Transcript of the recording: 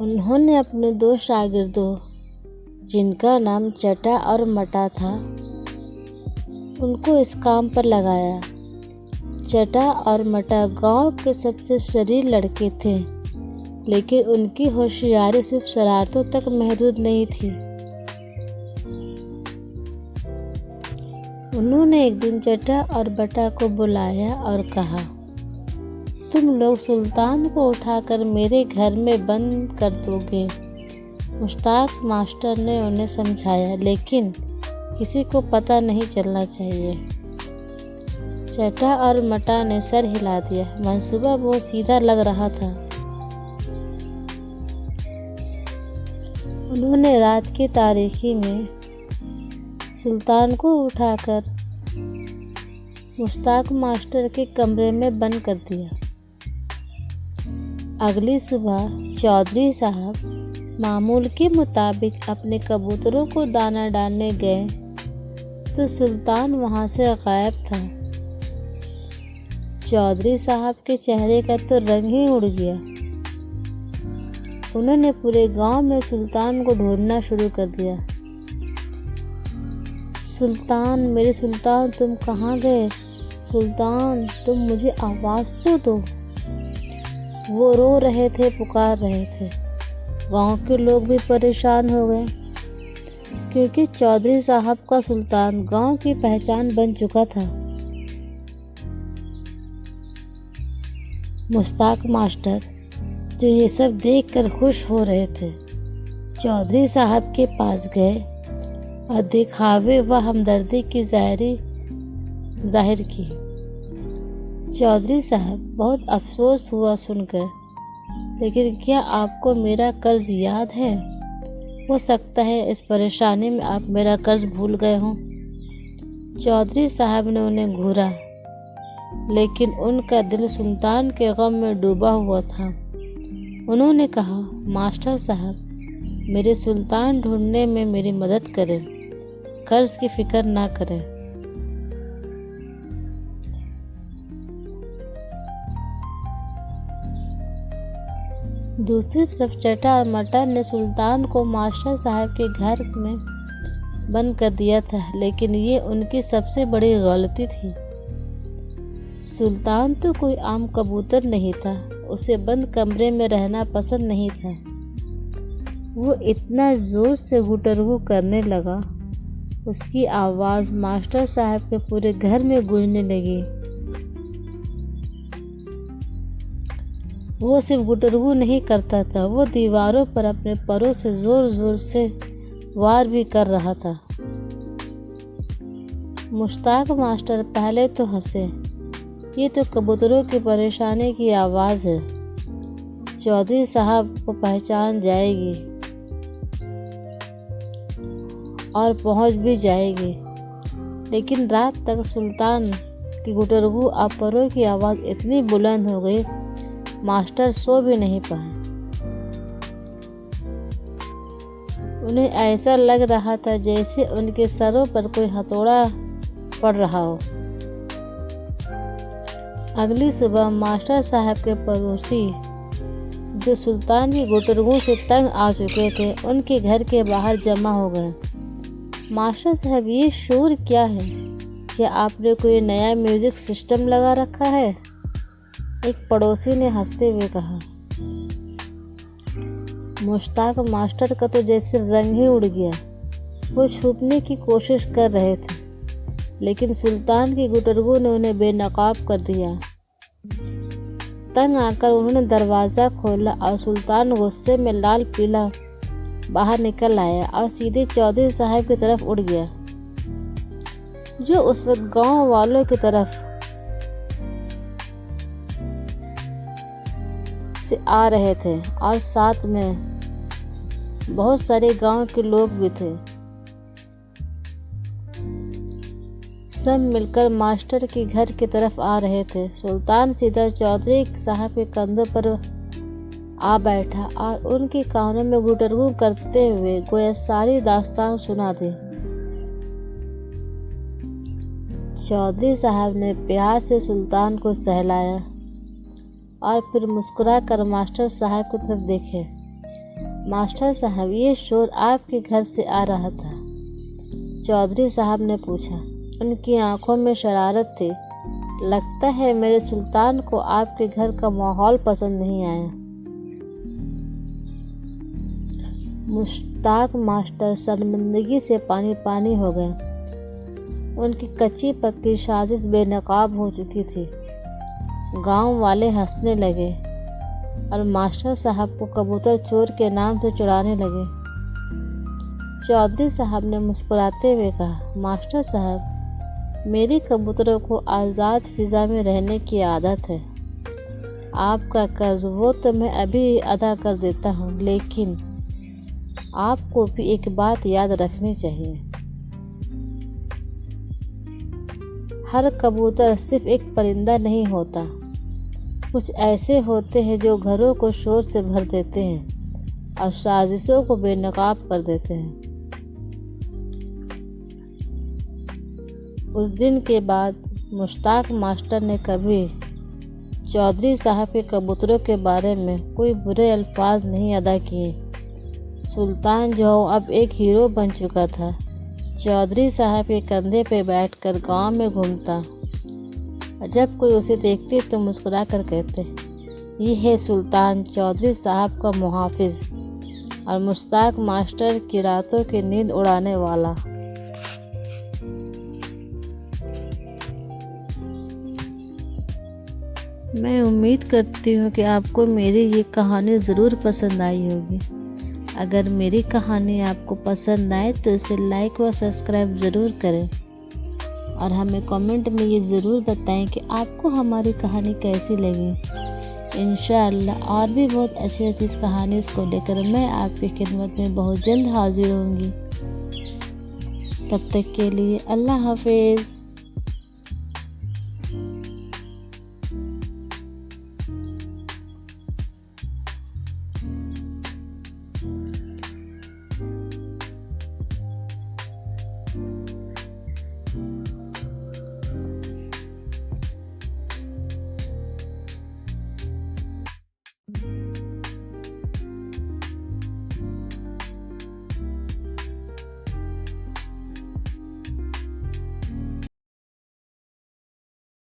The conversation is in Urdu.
انہوں نے اپنے 2 شاگردوں، جن کا نام چٹا اور مٹا تھا، ان کو اس کام پر لگایا۔ چٹا اور مٹا گاؤں کے سب سے شریر لڑکے تھے، لیکن ان کی ہوشیاری صرف شرارتوں تک محدود نہیں تھی۔ انہوں نے ایک دن چٹا اور مٹا کو بلایا اور کہا، تم لوگ سلطان کو اٹھا کر میرے گھر میں بند کر دو گے۔ مشتاق ماسٹر نے انہیں سمجھایا، لیکن کسی کو پتہ نہیں چلنا چاہیے۔ چٹا اور مٹا نے سر ہلا دیا۔ منصوبہ بہت سیدھا لگ رہا تھا۔ انہوں نے رات کی تاریکی میں سلطان کو اٹھا کر مشتاق ماسٹر کے کمرے میں بند کر دیا۔ اگلی صبح چودھری صاحب معمول کے مطابق اپنے کبوتروں کو دانہ ڈالنے گئے تو سلطان وہاں سے غائب تھا۔ چودھری صاحب کے چہرے کا تو رنگ ہی اڑ گیا۔ انہوں نے پورے گاؤں میں سلطان کو ڈھونڈنا شروع کر دیا۔ سلطان، میرے سلطان، تم کہاں گئے؟ سلطان، تم مجھے آواز تو دو۔ وہ رو رہے تھے، پکار رہے تھے۔ گاؤں کے لوگ بھی پریشان ہو گئے، کیونکہ چودھری صاحب کا سلطان گاؤں کی پہچان بن چکا تھا۔ مشتاق ماسٹر، جو یہ سب دیکھ کر خوش ہو رہے تھے، چودھری صاحب کے پاس گئے اور دکھاوے و ہمدردی کی ظاہر کی۔ چودھری صاحب، بہت افسوس ہوا سن کر، لیکن کیا آپ کو میرا قرض یاد ہے؟ ہو سکتا ہے اس پریشانی میں آپ میرا قرض بھول گئے ہوں۔ چودھری صاحب نے انہیں گھورا، لیکن ان کا دل سلطان کے غم میں ڈوبا ہوا تھا۔ انہوں نے کہا، ماسٹر صاحب، میرے سلطان ڈھونڈنے میں میری مدد کریں، قرض کی فکر نہ کریں۔ دوسری طرف چٹا اور مٹا نے سلطان کو ماسٹر صاحب کے گھر میں بند کر دیا تھا، لیکن یہ ان کی سب سے بڑی غلطی تھی۔ سلطان تو کوئی عام کبوتر نہیں تھا، اسے بند کمرے میں رہنا پسند نہیں تھا۔ وہ اتنا زور سے گٹرگو کرنے لگا، اس کی آواز ماسٹر صاحب کے پورے گھر میں گونجنے لگی۔ وہ صرف گٹرگو نہیں کرتا تھا، وہ دیواروں پر اپنے پروں سے زور زور سے وار بھی کر رہا تھا۔ مشتاق ماسٹر پہلے تو ہنسے، یہ تو کبوتروں کی پریشانی کی آواز ہے، چودھری صاحب کو پہچان جائے گی اور پہنچ بھی جائے گی۔ لیکن رات تک سلطان کی گٹرگو اور پروں کی آواز اتنی بلند ہو گئی، ماسٹر سو بھی نہیں پائے۔ انہیں ایسا لگ رہا تھا جیسے ان کے سروں پر کوئی ہتھوڑا پڑ رہا ہو۔ اگلی صبح ماسٹر صاحب کے پڑوسی، جو سلطان کی گٹرگو سے تنگ آ چکے تھے، ان کے گھر کے باہر جمع ہو گئے۔ ماسٹر صاحب، یہ شور کیا ہے؟ کیا آپ نے کوئی نیا میوزک سسٹم لگا رکھا ہے؟ ایک پڑوسی نے ہنستے ہوئے کہا۔ مشتاق ماسٹر کا تو جیسے رنگ ہی اڑ گیا۔ وہ چھپنے کی کوشش کر رہے تھے، لیکن سلطان کی گٹرگو نے انہیں بے نقاب کر دیا۔ تنگ آ کر انہوں نے دروازہ کھولا اور سلطان غصے میں لال پیلا باہر نکل آیا اور سیدھے چودھری صاحب کی طرف اڑ گیا، جو اس وقت گاؤں والوں کی طرف سے آ رہے تھے، اور ساتھ میں بہت سارے گاؤں کے لوگ بھی تھے۔ سب مل کر ماسٹر کے گھر کی طرف آ رہے تھے۔ سلطان سیدھا چودھری صاحب کے کندھوں پر آ بیٹھا اور ان کے کانوں میں گٹرگو کرتے ہوئے گویا ساری داستان سنا دی۔ چودھری صاحب نے پیار سے سلطان کو سہلایا اور پھر مسکرا کر ماسٹر صاحب کی طرف دیکھے۔ ماسٹر صاحب، یہ شور آپ کے گھر سے آ رہا تھا؟ چودھری صاحب نے پوچھا۔ ان کی آنکھوں میں شرارت تھی۔ لگتا ہے میرے سلطان کو آپ کے گھر کا ماحول پسند نہیں آیا۔ مشتاق ماسٹر شرمندگی سے پانی پانی ہو گئے۔ ان کی کچی پکی سازش بے نقاب ہو چکی تھی۔ گاؤں والے ہنسنے لگے اور ماسٹر صاحب کو کبوتر چور کے نام سے چڑھانے لگے۔ چودھری صاحب نے مسکراتے ہوئے کہا، ماسٹر صاحب، میری کبوتروں کو آزاد فضا میں رہنے کی عادت ہے۔ آپ کا قرض وہ تو میں ابھی ادا کر دیتا ہوں، لیکن آپ کو بھی ایک بات یاد رکھنی چاہیے۔ ہر کبوتر صرف ایک پرندہ نہیں ہوتا۔ کچھ ایسے ہوتے ہیں جو گھروں کو شور سے بھر دیتے ہیں اور سازشوں کو بے نقاب کر دیتے ہیں۔ اس دن کے بعد مشتاق ماسٹر نے کبھی چودھری صاحب کے کبوتروں کے بارے میں کوئی برے الفاظ نہیں ادا کیے۔ سلطان جو اب ایک ہیرو بن چکا تھا، چودھری صاحب کے کندھے پہ بیٹھ کر گاؤں میں گھومتا۔ جب کوئی اسے دیکھتے تو مسکرا کر کہتے، یہ ہے سلطان چودھری صاحب کا محافظ اور مشتاق ماسٹر کی راتوں کی نیند اڑانے والا۔ میں امید کرتی ہوں کہ آپ کو میری یہ کہانی ضرور پسند آئی ہوگی۔ اگر میری کہانی آپ کو پسند آئے تو اسے لائک و سبسکرائب ضرور کریں اور ہمیں کمنٹ میں یہ ضرور بتائیں کہ آپ کو ہماری کہانی کیسی لگی۔ انشاءاللہ اور بھی بہت اچھی کہانی کو لے کر میں آپ کی خدمت میں بہت جلد حاضر ہوں گی۔ تب تک کے لیے اللہ حافظ۔